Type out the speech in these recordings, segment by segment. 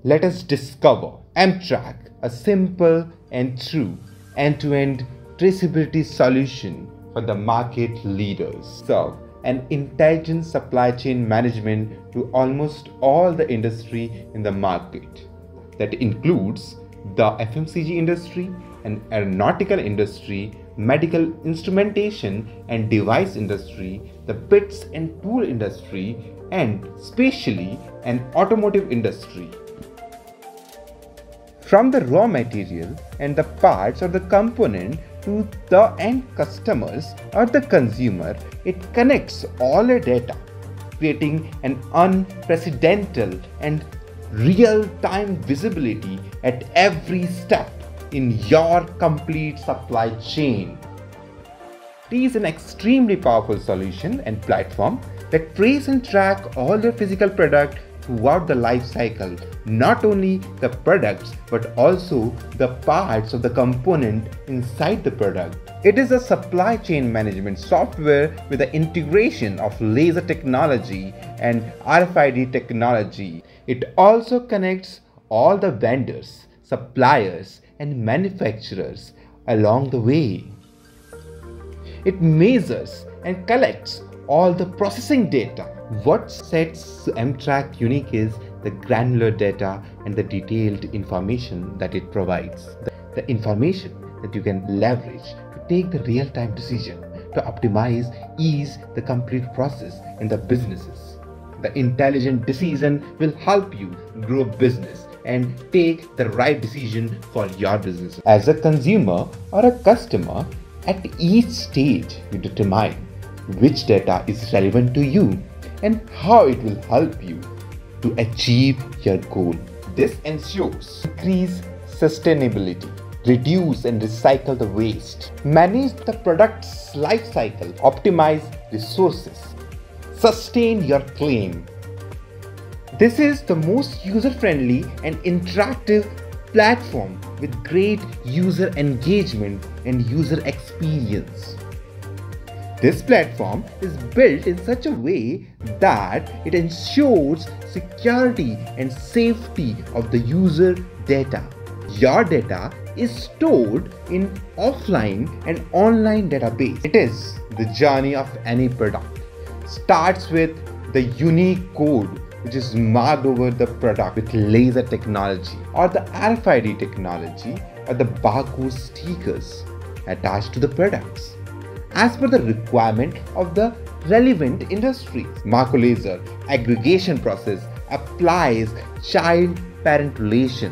Let us discover M-Track, a simple and true end-to-end traceability solution for the market leaders. Serve an intelligent supply chain management to almost all the industry in the market. That includes the FMCG industry and aeronautical industry, medical instrumentation and device industry, the bits and tool industry, and especially an automotive industry. From the raw material and the parts or the component to the end customers or the consumer, it connects all the data, creating an unprecedented and real-time visibility at every step in your complete supply chain. It is an extremely powerful solution and platform that trace and track all your physical product throughout the life cycle, not only the products but also the parts of the component inside the product. It is a supply chain management software with the integration of laser technology and RFID technology. It also connects all the vendors, suppliers, and manufacturers along the way. It measures and collects all the processing data. What sets M-Track unique is the granular data and the detailed information that it provides. The information that you can leverage to take the real-time decision to optimize, ease the complete process in the businesses. The intelligent decision will help you grow business and take the right decision for your business. As a consumer or a customer, at each stage you determine which data is relevant to you and how it will help you to achieve your goal. This ensures increase sustainability, reduce and recycle the waste, manage the product's life cycle, optimize resources, sustain your claim. This is the most user-friendly and interactive platform with great user engagement and user experience. This platform is built in such a way that it ensures security and safety of the user data. Your data is stored in offline and online database. It is the journey of any product. Starts with the unique code which is marked over the product with laser technology or the RFID technology or the barcode stickers attached to the products as per the requirement of the relevant industries. Macrolaser aggregation process applies child-parent relation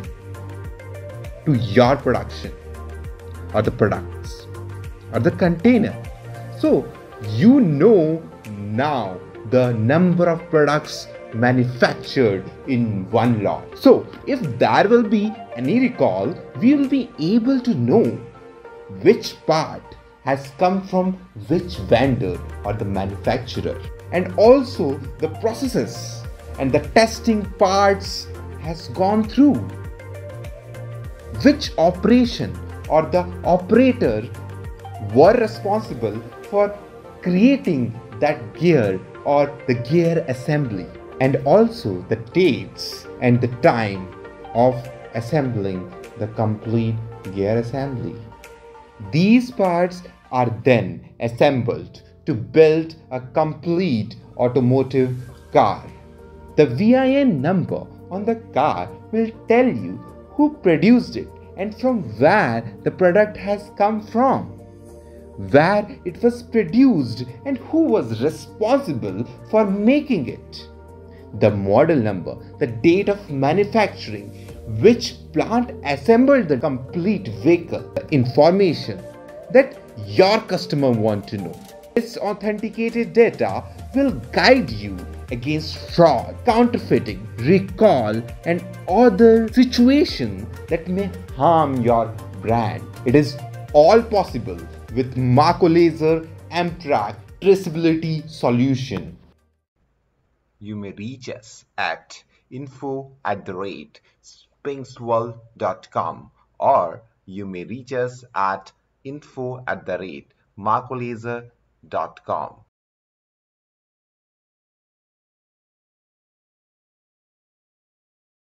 to your production or the products or the container. So you know now the number of products manufactured in one lot. So if there will be any recall, we will be able to know which part has come from which vendor or the manufacturer, and also the processes and the testing parts has gone through, which operation or the operator were responsible for creating that gear or the gear assembly, and also the dates and the time of assembling the complete gear assembly. These parts are then assembled to build a complete automotive car. The VIN number on the car will tell you who produced it and from where the product has come from, where it was produced and who was responsible for making it, the model number, the date of manufacturing, which plant assembled the complete vehicle, the information that your customer want to know. This authenticated data will guide you against fraud, counterfeiting, recall, and other situations that may harm your brand. It is all possible with Macrolaser M-Track traceability solution. You may reach us at info@spinksworld.com, or you may reach us at info@macrolaser.com.